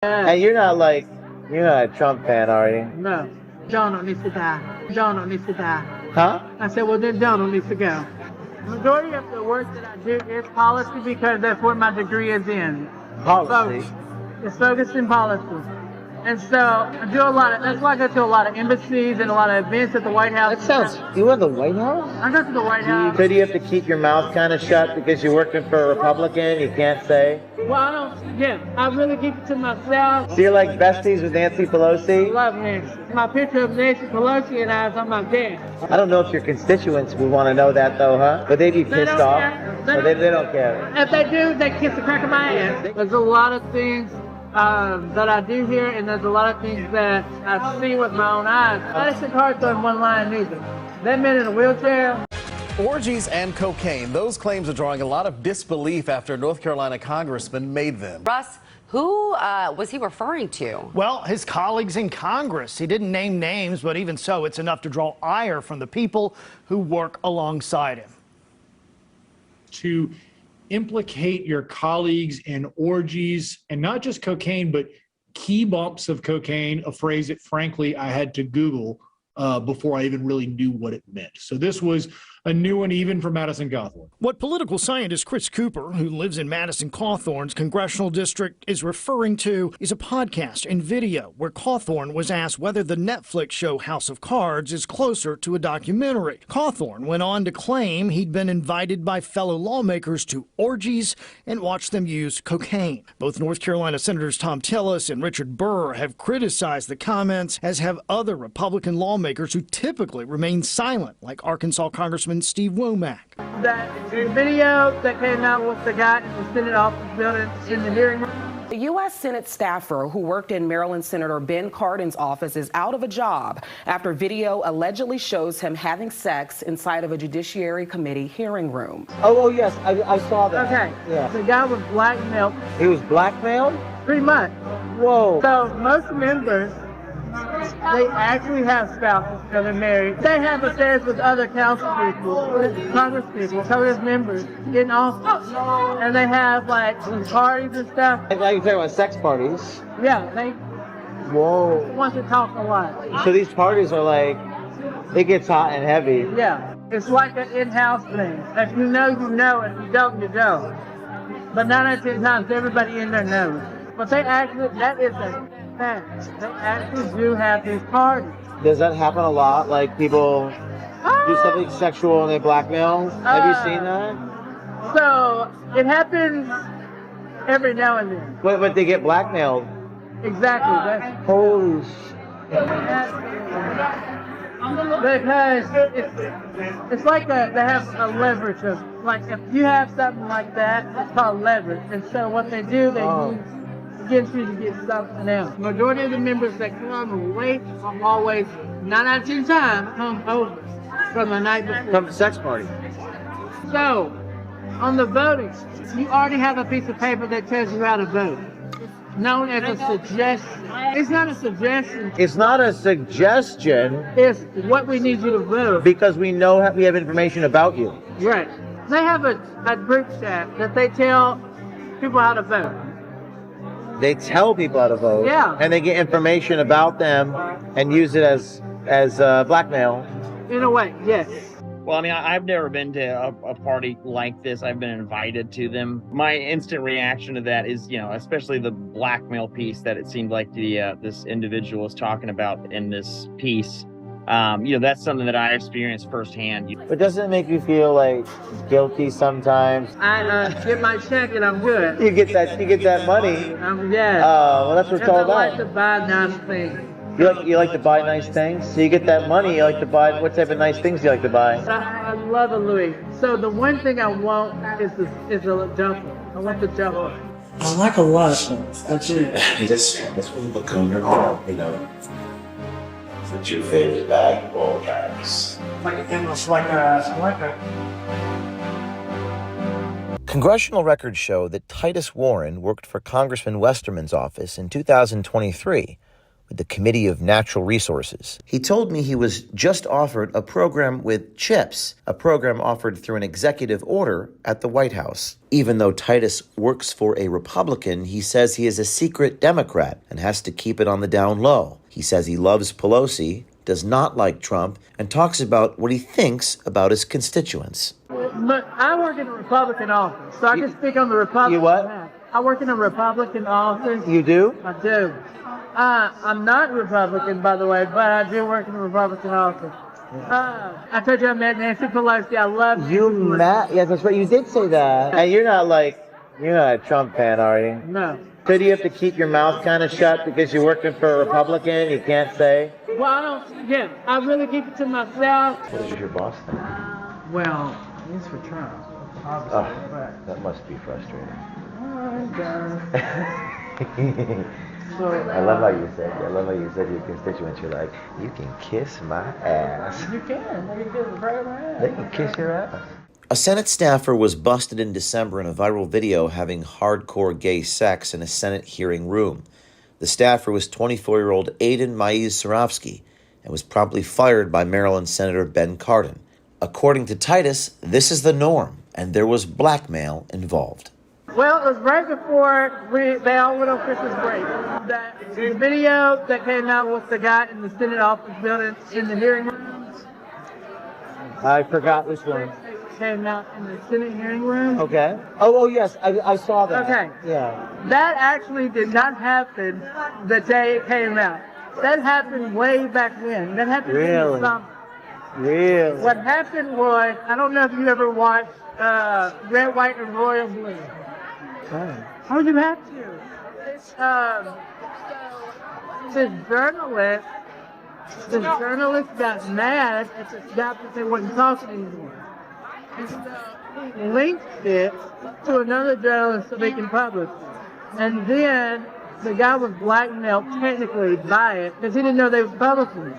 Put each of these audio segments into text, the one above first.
And you're not a Trump fan, are you? No. Donald needs to die. Donald needs to die. Huh? I said, well, then Donald needs to go. The majority of the work that I do is policy because that's what my degree is in. Policy. It's focused in policy. And so I do a lot of, that's why I go to a lot of embassies and a lot of events at the White House. That sounds, you were the White House? I go to the White House. So do you have to keep your mouth kind of shut because you're working for a Republican? You can't say? Well, I don't, yeah, I really keep it to myself. So you're like besties with Nancy Pelosi? I love Nancy. My picture of Nancy Pelosi and I is on my desk. I don't know if your constituents would want to know that though, huh? Would they be pissed off? They don't care. If they do, they kiss the crack of my ass. There's a lot of things that I do here, and there's a lot of things that I see with my own eyes. I just hard throwing one line either. That man in a wheelchair. Orgies and cocaine. Those claims are drawing a lot of disbelief after a North Carolina congressman made them. Russ, who was he referring to? Well, his colleagues in Congress. He didn't name names, but even so, it's enough to draw ire from the people who work alongside him. To implicate your colleagues in orgies, and not just cocaine, but key bumps of cocaine, a phrase that frankly I had to Google before I even really knew what it meant. So this was a new one even for Madison Cawthorn. What political scientist Chris Cooper, who lives in Madison Cawthorn's congressional district, is referring to is a podcast and video where Cawthorn was asked whether the Netflix show House of Cards is closer to a documentary. Cawthorn went on to claim he'd been invited by fellow lawmakers to orgies and watched them use cocaine. Both North Carolina Senators Tom Tillis and Richard Burr have criticized the comments, as have other Republican lawmakers who typically remain silent, like Arkansas Congressman Steve Womack. That video that came out with the guy in the Senate office building in the hearing room. A U.S. Senate staffer who worked in Maryland Senator Ben Cardin's office is out of a job after video allegedly shows him having sex inside of a Judiciary Committee hearing room. Oh yes, I saw that. Okay. Yeah. The guy was blackmailed. He was blackmailed? Pretty much. Whoa. So most members, they actually have spouses because they're married. They have affairs with other council people, Congress people, Congress members in office. And they have like parties and stuff. Like you're talking about sex parties? Yeah, they Whoa. want to talk a lot. So these parties are like, it gets hot and heavy. Yeah, it's like an in-house thing. If you know, you know. If you don't, you don't. But 9 out of 10 times, everybody in there knows. But they actually, that is a fact. They actually do have these parties. Does that happen a lot? Like people do something sexual and they blackmail? Have you seen that? So it happens every now and then. But they get blackmailed. Exactly. That's, Holy because it's like they have a leverage of, like if you have something like that, it's called leverage. And so what they do, they use against you to get something else. Majority of the members that come late are always 9 out of 10 times come over from the night before. From a sex party. So on the voting, you already have a piece of paper that tells you how to vote. Known as a suggestion. It's not a suggestion. It's not a suggestion. It's what we need you to vote. Because we know we have information about you. Right. They have a group chat that they tell people how to vote. They tell people how to vote. Yeah. And they get information about them and use it as blackmail. In a way, yes. Well, I mean, I've never been to a party like this. I've been invited to them. My instant reaction to that is, especially the blackmail piece that it seemed like this individual was talking about in this piece. That's something that I experienced firsthand. But doesn't it make you feel like guilty sometimes? I get my check and I'm good. You get that money. Yeah. Well, that's what it's all I like about. to buy nice things. You like to buy nice things? So you get that money, you like to buy, what type of nice things do you like to buy? I love a Louis. So the one thing I want is a jumper. I want the jumper. I like a lot of things. That's it. That's what you look on your arm, What's your favorite bag of all times? Congressional records show that Titus Warren worked for Congressman Westerman's office in 2023, with the Committee of Natural Resources. He told me he was just offered a program with CHIPS, a program offered through an executive order at the White House. Even though Titus works for a Republican, he says he is a secret Democrat and has to keep it on the down low. He says he loves Pelosi, does not like Trump, and talks about what he thinks about his constituents. Look, I work in a Republican office, so I can speak on the Republican. You what? Half. I work in a Republican office. You do? I do. I'm not Republican, by the way, but I do work in a Republican office. I told you I met Nancy Pelosi. I love You met? Yes, that's right. You did say that. And you're not a Trump fan, are you? No. So do you have to keep your mouth kind of shut because you're working for a Republican? You can't say? Well, I don't. Yeah, I really keep it to myself. What does your boss think? Well, he's for Trump, obviously. But That must be frustrating. So, I love how you said to your constituents, you're like, you can kiss my ass. You can. They can kiss right around. They can kiss your ass. A Senate staffer was busted in December in a viral video having hardcore gay sex in a Senate hearing room. The staffer was 24-year-old Aiden Maiz-Sarofsky and was promptly fired by Maryland Senator Ben Cardin. According to Titus, this is the norm, and there was blackmail involved. Well, it was right before they all went on Christmas break. The video that came out with the guy in the Senate office building in the hearing room. I forgot this one. Came out in the Senate hearing room. Okay. Oh yes, I saw that. Okay. Yeah. That actually did not happen the day it came out. That happened way back when. That happened in the Really? summer. Really? What happened was, I don't know if you ever watched Red, White, and Royal Blue. Oh, you have to. It's, this journalist got mad at the guy because they wasn't talking anymore. And so he linked it to another journalist so they can publish it. And then the guy was blackmailed technically by it because he didn't know they were publishing it.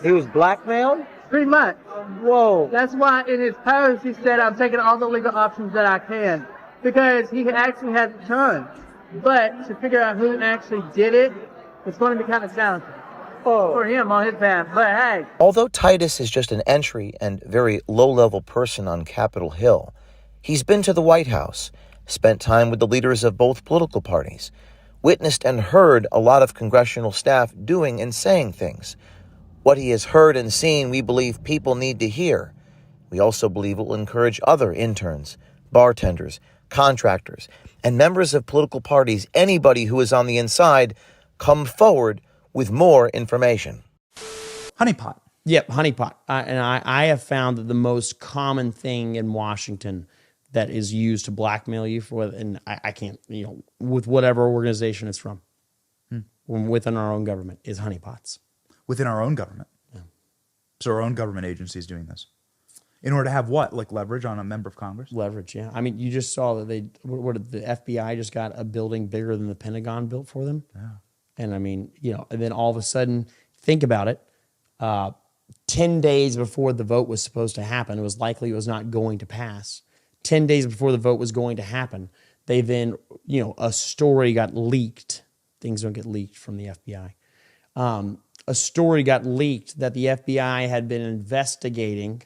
He was blackmailed? Pretty much. Whoa. That's why in his post he said, I'm taking all the legal options that I can. Because he actually has a ton. But to figure out who actually did it, it's going to be kind of challenging for him on his path. But hey. Although Titus is just an entry and very low-level person on Capitol Hill, he's been to the White House, spent time with the leaders of both political parties, witnessed and heard a lot of congressional staff doing and saying things. What he has heard and seen, we believe people need to hear. We also believe it will encourage other interns, bartenders, contractors, and members of political parties, anybody who is on the inside, come forward with more information. Honeypot. Yep, honeypot. And I have found that the most common thing in Washington that is used to blackmail you for, and I can't, with whatever organization it's from, within our own government, is honeypots. Within our own government. Yeah. So our own government agency is doing this. In order to have what? Like leverage on a member of Congress? Leverage, yeah. I mean, you just saw that the FBI just got a building bigger than the Pentagon built for them. Yeah. And I mean, and then all of a sudden, think about it. 10 days before the vote was supposed to happen, it was likely it was not going to pass. 10 days before the vote was going to happen, they then, a story got leaked. Things don't get leaked from the FBI. A story got leaked that the FBI had been investigating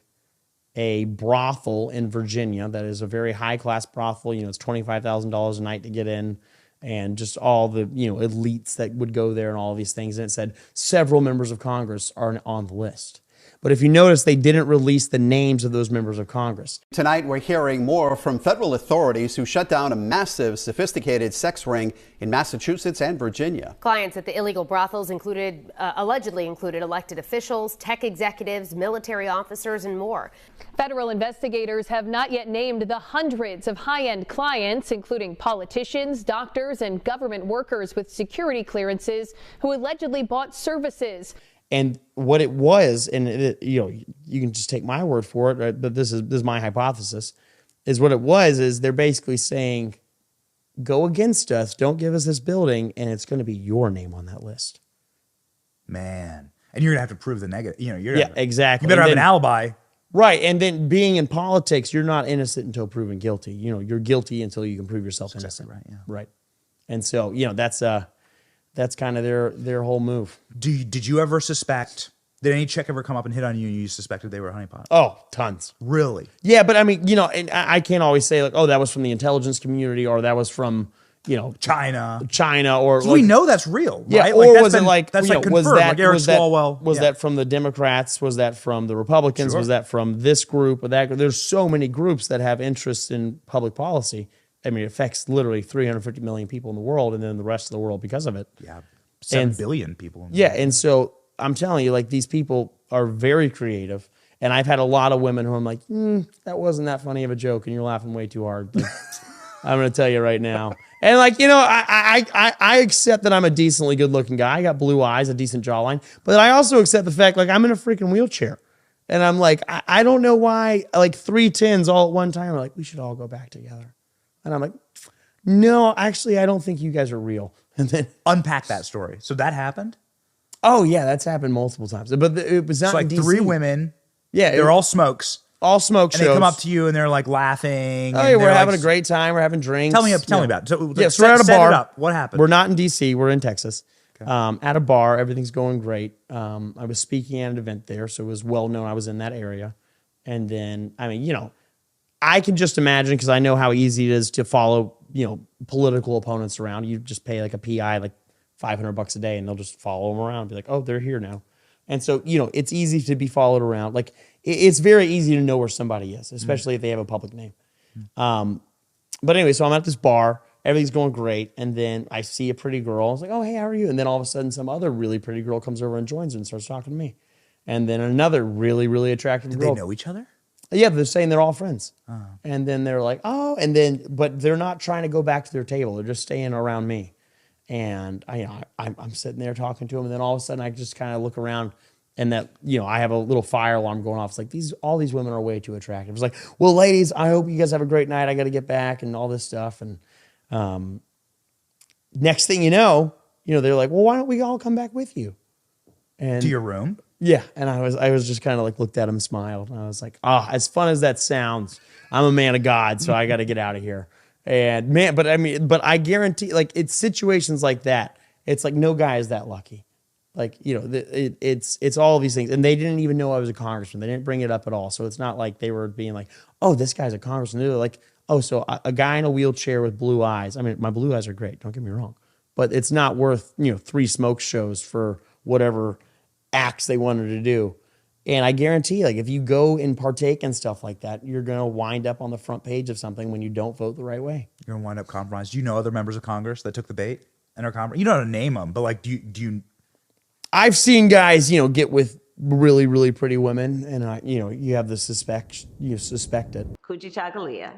a brothel in Virginia that is a very high-class brothel. It's $25,000 a night to get in, and just all the elites that would go there and all of these things. And it said several members of Congress are on the list. But if you notice, they didn't release the names of those members of Congress. Tonight, we're hearing more from federal authorities who shut down a massive, sophisticated sex ring in Massachusetts and Virginia. Clients at the illegal brothels allegedly included elected officials, tech executives, military officers, and more. Federal investigators have not yet named the hundreds of high-end clients, including politicians, doctors, and government workers with security clearances who allegedly bought services. And what it was, and you can just take my word for it, right? But this is my hypothesis, is what it was is they're basically saying, go against us, don't give us this building, and it's going to be your name on that list. Man. And you're going to have to prove the negative. Exactly. You better have an alibi. Right. And then being in politics, you're not innocent until proven guilty. You're guilty until you can prove yourself innocent. Exactly right. Yeah. Right. And so, that's That's kind of their whole move. Did you ever suspect? Did any chick ever come up and hit on you and you suspected they were a honeypot? Oh, tons. Really? Yeah, but I mean, you know, and I can't always say like, oh, that was from the intelligence community or that was from, you know, China, or so we know that's real. Yeah, right? or that's was it like that's you like know, confirmed? Like Eric Swalwell. Was that from the Democrats? Was that from the Republicans? Sure. Was that from this group or that group? There's so many groups that have interest in public policy. I mean, it affects literally 350 million people in the world, and then the rest of the world because of it. Yeah, 7 billion people. In the yeah, world. and so I'm telling you, like these people are very creative, and I've had a lot of women who I'm like, that wasn't that funny of a joke, and you're laughing way too hard. Like, I'm gonna tell you right now. And like, you know, I accept that I'm a decently good looking guy. I got blue eyes, a decent jawline, but I also accept the fact like I'm in a freaking wheelchair. And I'm like, I don't know why like 3 10s all at one time are like, we should all go back together. And I'm like, no, actually, I don't think you guys are real. And then unpack that story. So that happened? Oh yeah, that's happened multiple times. But it was not like in DC. 3 women. Yeah. They're all smokes. All smoke and shows. they come up to you and they're like laughing. Oh yeah, we're having a great time. We're having drinks. Tell me about it. So, yeah, so we're at a set bar. it up. What happened? We're not in DC. We're in Texas. Okay. At a bar, everything's going great. I was speaking at an event there, so it was well known I was in that area. And then, I mean, you know, I can just imagine because I know how easy it is to follow, you know, political opponents around. You just pay like a PI like $500 a day, and they'll just follow them around. And be like, oh, they're here now. And so, you know, it's easy to be followed around. Like, it's very easy to know where somebody is, especially if they have a public name. But anyway, so I'm at this bar. Everything's going great. And then I see a pretty girl. I was like, oh, hey, how are you? And then all of a sudden, some other really pretty girl comes over and joins her and starts talking to me. And then another really, really attractive girl. They know each other? Yeah, they're saying they're all friends. Oh. And then they're like, oh, and then, but they're not trying to go back to their table. They're just staying around me. And I'm sitting there talking to them. And then all of a sudden, I just kind of look around. And that, you know, I have a little fire alarm going off. It's like, all these women are way too attractive. It's like, well, ladies, I hope you guys have a great night. I got to get back and all this stuff. And next thing you know, they're like, well, why don't we all come back with you? And to your room? Yeah. And I was just kind of like looked at him, smiled. And I was like, as fun as that sounds, I'm a man of God, so I got to get out of here. And man, but I guarantee, like, it's situations like that. It's like no guy is that lucky. Like, you know, it's all these things. And they didn't even know I was a congressman. They didn't bring it up at all. So it's not like they were being like, oh, this guy's a congressman. They're like, oh, so a guy in a wheelchair with blue eyes. I mean, my blue eyes are great. Don't get me wrong. But it's not worth, 3 smoke shows for whatever acts they wanted to do. And I guarantee, like, if you go and partake in stuff like that, you're going to wind up on the front page of something when you don't vote the right way. You're going to wind up compromised. Do you know other members of Congress that took the bait and are compromised? You don't know how to name them, but like, do you I've seen guys, get with really, really pretty women, and you have the suspect it. Coochie Chagalia.